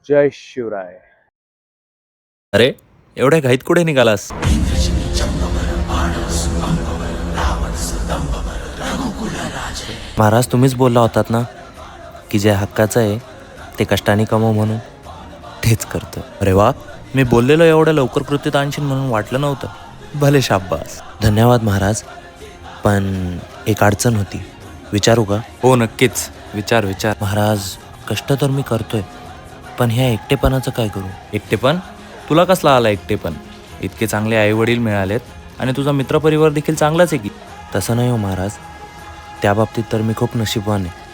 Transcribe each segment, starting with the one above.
जय शिवराय. अरे एवढ्या घाईत कुठे निघालास? महाराज तुम्हीच बोलला होतात ना की जे हक्काचं आहे ते कष्टाने कमव म्हणून. तेच करतो. अरे वा, मी बोललेलो एवढ्या लवकर कृतीत आणशील म्हणून वाटलं नव्हतं. भले शाब्बास. धन्यवाद महाराज. पण एक अडचण होती, विचारू का? हो नक्कीच, विचार विचार. महाराज कष्ट तर मी करतोय, पण ह्या एकटेपणाचं काय करू? एकटेपण? तुला कसला आला एकटेपण? इतके चांगले आईवडील मिळालेत आणि तुझा मित्रपरिवार देखील चांगलाच आहे की. तसं नाही हो महाराज, त्या बाबतीत तर मी खूप नशीबवान आहे.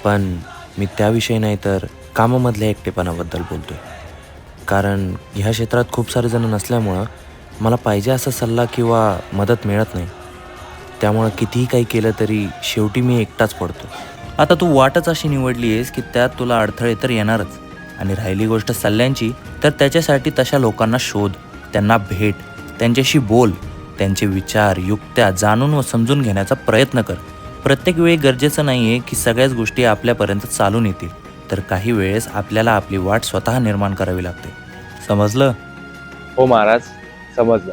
पण मी त्याविषयी नाही तर कामामधल्या एकटेपणाबद्दल बोलतोय. कारण ह्या क्षेत्रात खूप सारे जण नसल्यामुळं मला पाहिजे असा सल्ला किंवा मदत मिळत नाही. त्यामुळं कितीही काही केलं तरी शेवटी मी एकटाच पडतो. आता तू वाटच अशी निवडली आहेस की त्यात तुला अडथळे तर येणारच. आणि राहिली गोष्ट सल्ल्यांची, तर त्याच्यासाठी तशा लोकांना शोध, त्यांना भेट, त्यांच्याशी बोल, त्यांचे विचार युक्त्या जाणून व समजून घेण्याचा प्रयत्न कर. प्रत्येक वेळी गरजेचं नाही आहे की सगळ्याच गोष्टी आपल्यापर्यंत चालून येतील. तर काही वेळेस आपल्याला आपली वाट स्वतः निर्माण करावी लागते. समजलं? हो महाराज, समजलं.